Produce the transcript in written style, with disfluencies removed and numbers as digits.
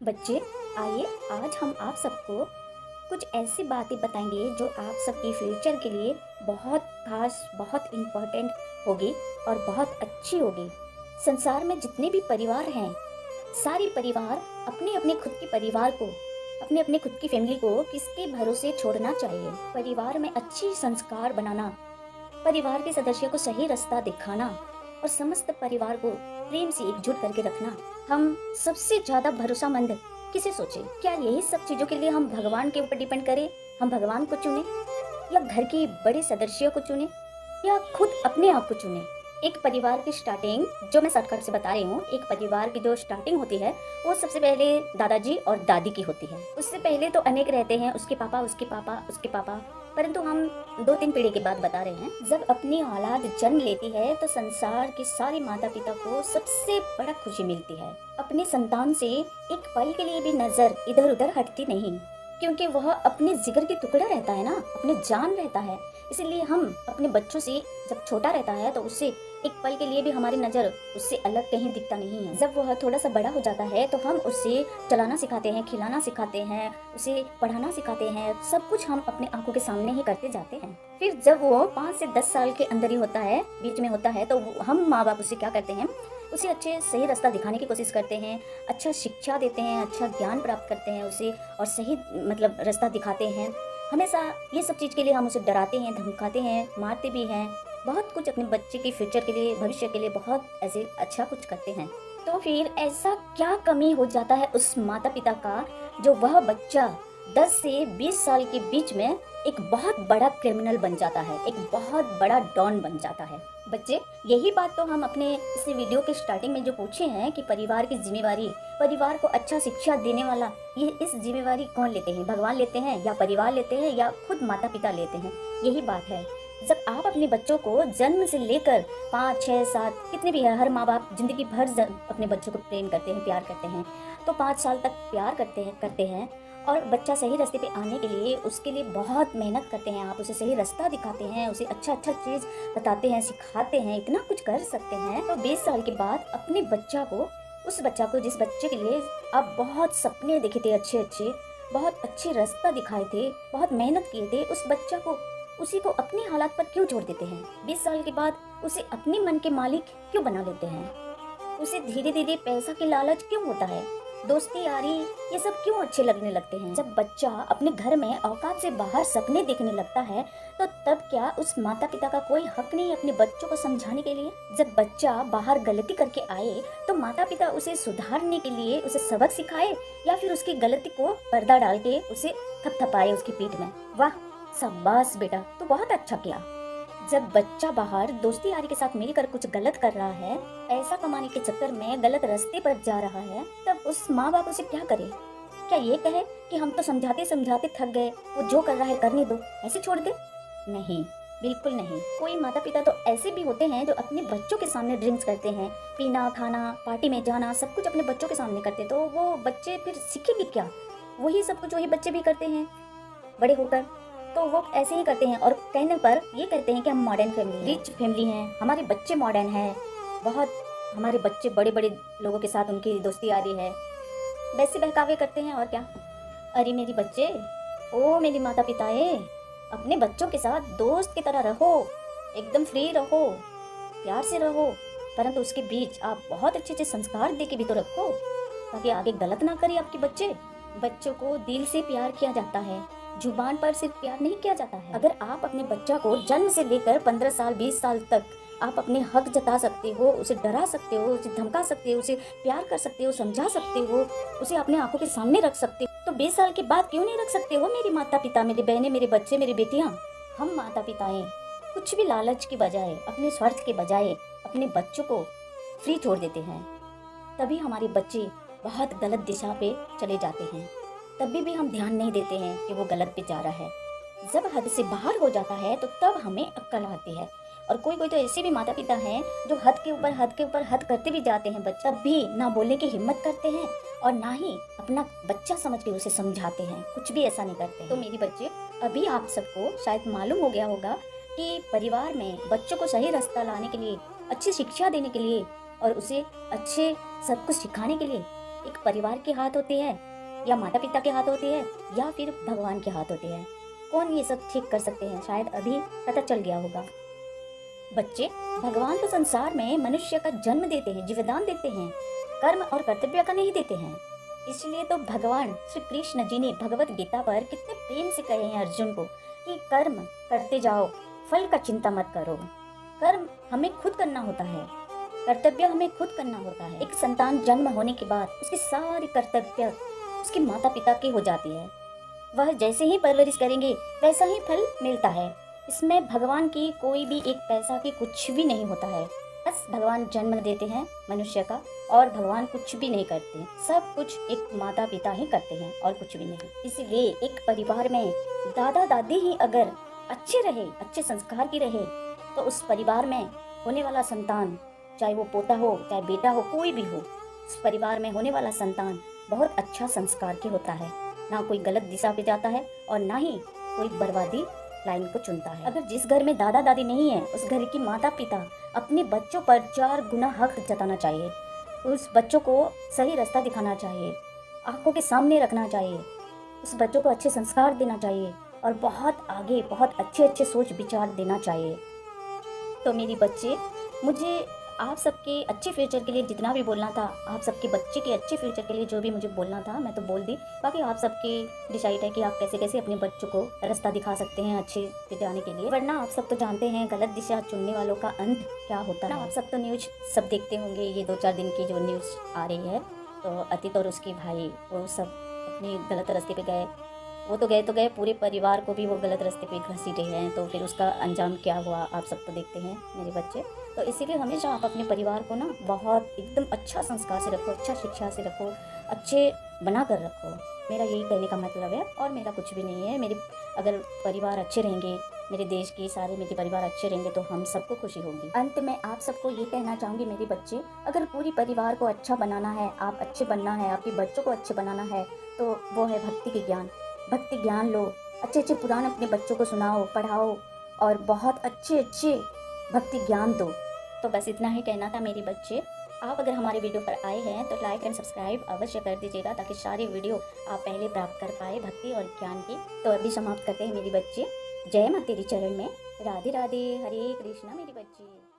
बच्चे, आइए आज हम आप सबको कुछ ऐसी बातें बताएंगे जो आप सबके फ्यूचर के लिए बहुत खास, बहुत इम्पोर्टेंट होगी और बहुत अच्छी होगी। संसार में जितने भी परिवार हैं, सारे परिवार अपने अपने खुद के परिवार को, अपने अपने खुद की फैमिली को किसके भरोसे छोड़ना चाहिए। परिवार में अच्छी संस्कार बनाना, परिवार के सदस्य को सही रास्ता दिखाना और समस्त परिवार को प्रेम से एकजुट करके रखना। हम सबसे ज्यादा भरोसामंद किसे सोचे? क्या यही सब चीजों के लिए हम भगवान के ऊपर डिपेंड करें? हम भगवान को चुने या घर के बड़े सदस्यों को चुने या खुद अपने आप को चुने? एक परिवार की स्टार्टिंग जो मैं शॉर्टकट से बता रही हूँ, एक परिवार की जो स्टार्टिंग होती है वो सबसे पहले दादाजी और दादी की होती है। उससे पहले तो अनेक रहते हैं, उसके पापा, उसके पापा, उसके पापा, परंतु हम 2-3 पीढ़ी की बात बता रहे हैं। जब अपनी औलाद जन्म लेती है तो संसार के सारे माता पिता को सबसे बड़ा खुशी मिलती है। अपने संतान से एक पल के लिए भी नजर इधर उधर हटती नहीं, क्योंकि वह अपने जिगर की टुकड़ा रहता है ना, अपने जान रहता है। इसीलिए हम अपने बच्चों से, जब छोटा रहता है तो उससे एक पल के लिए भी हमारी नज़र उससे अलग कहीं दिखता नहीं है। जब वह थोड़ा सा बड़ा हो जाता है तो हम उससे चलाना सिखाते हैं, खिलाना सिखाते हैं, उसे पढ़ाना सिखाते हैं, सब कुछ हम अपने आंखों के सामने ही करते जाते हैं। फिर जब वो 5 से 10 साल के अंदर ही होता है, बीच में होता है, तो हम माँ बाप उसे क्या करते हैं, उसे अच्छे सही रास्ता दिखाने की कोशिश करते हैं, अच्छा शिक्षा देते हैं, अच्छा ज्ञान प्राप्त करते हैं उसे और सही रास्ता दिखाते हैं। हमेशा ये सब चीज़ के लिए हम उसे डराते हैं, धमकाते हैं, मारते भी हैं, बहुत कुछ अपने बच्चे के फ्यूचर के लिए, भविष्य के लिए बहुत ऐसे अच्छा कुछ करते हैं। तो फिर ऐसा क्या कमी हो जाता है उस माता पिता का जो वह बच्चा 10 से 20 साल के बीच में एक बहुत बड़ा क्रिमिनल बन जाता है, एक बहुत बड़ा डॉन बन जाता है। बच्चे, यही बात तो हम अपने इस वीडियो के स्टार्टिंग में जो पूछे हैं कि परिवार की जिम्मेवारी, परिवार को अच्छा शिक्षा देने वाला, ये इस जिम्मेवारी कौन लेते हैं? भगवान लेते हैं या परिवार लेते हैं या खुद माता पिता लेते हैं? यही बात है। जब आप अपने बच्चों को जन्म से लेकर 5, 6, 7 कितने भी है, हर माँ बाप जिंदगी भर अपने बच्चों को प्रेम करते हैं, प्यार करते हैं, तो 5 साल तक प्यार करते हैं और बच्चा सही रास्ते पे आने के लिए उसके लिए बहुत मेहनत करते हैं। आप उसे सही रास्ता दिखाते हैं, उसे अच्छा चीज़ बताते हैं, सिखाते हैं, इतना कुछ कर सकते हैं। तो 20 साल के बाद अपने बच्चा को, उस बच्चा को जिस बच्चे के लिए आप बहुत सपने देखे थे, अच्छे बहुत अच्छे रास्ता दिखाए थे, बहुत मेहनत किए थे, उस बच्चा को, उसी को अपने हालात पर क्यों छोड़ देते हैं? 20 साल के बाद उसे अपने मन के मालिक क्यों बना लेते हैं? उसे धीरे धीरे पैसा की लालच क्यों होता है? दोस्ती यारी ये सब क्यों अच्छे लगने लगते हैं? जब बच्चा अपने घर में औकात से बाहर सपने देखने लगता है तो तब क्या उस माता पिता का कोई हक नहीं अपने बच्चों को समझाने के लिए? जब बच्चा बाहर गलती करके आए तो माता पिता उसे सुधारने के लिए उसे सबक सिखाए या फिर उसकी गलती को पर्दा डाल के उसे थपथपाए उसकी पीठ में? वाह, शाबाश बेटा, तू बहुत अच्छा किया। जब बच्चा बाहर दोस्ती यारी के साथ मिलकर कुछ गलत कर रहा है, पैसा कमाने के चक्कर में गलत रास्ते पर जा रहा है, तब उस माँ बाप उसे क्या करे? क्या ये कहे कि हम तो समझाते समझाते थक गए, वो जो कर रहा है करने दो, ऐसे छोड़ दे? नहीं, बिल्कुल नहीं। कोई माता पिता तो ऐसे भी होते हैं जो अपने बच्चों के सामने ड्रिंक्स करते हैं, पीना, खाना, पार्टी में जाना, सब कुछ अपने बच्चों के सामने करते, तो वो बच्चे फिर सीखेंगे क्या? वही सब कुछ वही बच्चे भी करते हैं बड़े होकर, तो वो ऐसे ही करते हैं और कहने पर ये कहते हैं कि हम मॉडर्न फैमिली, रिच फैमिली हैं, हमारे बच्चे मॉडर्न हैं, बहुत हमारे बच्चे बड़े बड़े लोगों के साथ उनकी दोस्ती यारी है, वैसे बहकावे करते हैं। और क्या? अरे मेरी बच्चे, ओ मेरी माता पिताएं, अपने बच्चों के साथ दोस्त की तरह रहो, एकदम फ्री रहो, प्यार से रहो, परंतु उसके बीच आप बहुत अच्छे संस्कार दे के भी तो रखो, ताकि आगे गलत ना करे आपके बच्चे। बच्चों को दिल से प्यार किया जाता है, जुबान पर सिर्फ प्यार नहीं किया जाता है। अगर आप अपने बच्चा को जन्म से लेकर 15 साल 20 साल तक आप अपने हक जता सकते हो, उसे डरा सकते हो, उसे धमका सकते हो, उसे प्यार कर सकते हो, समझा सकते हो, उसे अपने आंखों के सामने रख सकते हो, तो 20 साल के बाद क्यों नहीं रख सकते हो? मेरी माता पिता, मेरी बहनें, मेरे बच्चे, मेरी बेटियां, हम माता पिताएं कुछ भी लालच की बजाय, अपने स्वार्थ के बजाय अपने बच्चों को फ्री छोड़ देते हैं, तभी हमारे बच्चे बहुत गलत दिशा पे चले जाते हैं। तभी भी हम ध्यान नहीं देते हैं कि वो गलत पे जा रहा है। जब हद से बाहर हो जाता है तो तब हमें अक्ल आती है। और कोई कोई तो ऐसे भी माता पिता हैं जो हद के ऊपर हद के ऊपर हद करते भी जाते हैं, बच्चा भी ना बोलने की हिम्मत करते हैं और ना ही अपना बच्चा समझ के उसे समझाते हैं, कुछ भी ऐसा नहीं करते हैं। तो मेरी बच्चे, अभी आप सबको शायद मालूम हो गया होगा कि परिवार में बच्चों को सही रास्ता लाने के लिए, अच्छी शिक्षा देने के लिए और उसे अच्छे सब कुछ सिखाने के लिए एक परिवार के हाथ होते हैं, या माता पिता के हाथ होते हैं, या फिर भगवान के हाथ होते हैं? कौन ये सब ठीक कर सकते हैं? शायद अभी पता चल गया होगा। बच्चे, भगवान तो संसार में मनुष्य का जन्म देते हैं, जीवदान देते हैं, कर्म और कर्तव्य का नहीं देते हैं। इसलिए तो भगवान श्री कृष्ण जी ने भगवत गीता पर कितने प्रेम से कहे हैं अर्जुन को कि कर्म करते जाओ, फल का चिंता मत करो। कर्म हमें खुद करना होता है, कर्तव्य हमें खुद करना होता है। एक संतान जन्म होने के बाद उसकी सारी कर्तव्य उसके माता पिता की हो जाती है। वह जैसे ही परवरिश करेंगे वैसा ही फल मिलता है। इसमें भगवान की कोई भी एक पैसा की कुछ भी नहीं होता है। बस भगवान जन्म देते हैं मनुष्य का, और भगवान कुछ भी नहीं करते। सब कुछ एक माता पिता ही करते हैं और कुछ भी नहीं। इसलिए एक परिवार में दादा दादी ही अगर अच्छे रहे, अच्छे संस्कार की रहे, तो उस परिवार में होने वाला संतान, चाहे वो पोता हो चाहे बेटा हो, कोई भी हो, उस परिवार में होने वाला संतान बहुत अच्छा संस्कार की होता है। ना कोई गलत दिशा पे जाता है और ना ही कोई बर्बादी लाइन को चुनता है। अगर जिस घर में दादा दादी नहीं है, उस घर की माता पिता अपने बच्चों पर 4 गुना हक जताना चाहिए। उस बच्चों को सही रास्ता दिखाना चाहिए, आंखों के सामने रखना चाहिए, उस बच्चों को अच्छे संस्कार देना चाहिए और बहुत आगे बहुत अच्छे अच्छे सोच विचार देना चाहिए। तो मेरे बच्चे, मुझे आप सबके अच्छे फ्यूचर के लिए जितना भी बोलना था, आप सबके बच्चे के अच्छे फ्यूचर के लिए जो भी मुझे बोलना था, मैं तो बोल दी। बाकी आप सबके डिसाइड है कि आप कैसे कैसे अपने बच्चों को रास्ता दिखा सकते हैं अच्छे पे जाने के लिए। वरना आप सब तो जानते हैं गलत दिशा चुनने वालों का अंत क्या होता है। आप सब तो न्यूज सब देखते होंगे, ये 2-4 दिन की जो न्यूज़ आ रही है, तो अतीत और उसके भाई वो सब अपने गलत रास्ते पे गए। वो तो गए पूरे परिवार को भी वो गलत रास्ते पे घसीटे हैं, तो फिर उसका अंजाम क्या हुआ आप सब तो देखते हैं मेरे बच्चे। तो इसीलिए हमेशा आप अपने परिवार को ना बहुत एकदम अच्छा संस्कार से रखो, अच्छा शिक्षा से रखो, अच्छे बना कर रखो। मेरा यही कहने का मतलब है, और मेरा कुछ भी नहीं है। मेरे अगर परिवार अच्छे रहेंगे, मेरे देश के सारे मेरे परिवार अच्छे रहेंगे, तो हम सबको खुशी होगी। अंत में आप सबको ये कहना चाहूँगी मेरे बच्चे, अगर पूरी परिवार को अच्छा बनाना है, आप अच्छे बनना है, आपके बच्चों को अच्छे बनाना है, तो वो है भक्ति के ज्ञान। भक्ति ज्ञान लो, अच्छे अच्छे पुराण अपने बच्चों को सुनाओ, पढ़ाओ और बहुत अच्छे अच्छे भक्ति ज्ञान दो। तो बस इतना ही कहना था मेरे बच्चे। आप अगर हमारे वीडियो पर आए हैं तो लाइक एंड सब्सक्राइब अवश्य कर दीजिएगा, ताकि सारी वीडियो आप पहले प्राप्त कर पाए भक्ति और ज्ञान की। तो अभी समाप्त करते हैं मेरे बच्चे। जय मां तेरी चरण में। राधे राधे, हरे कृष्णा मेरे बच्चे।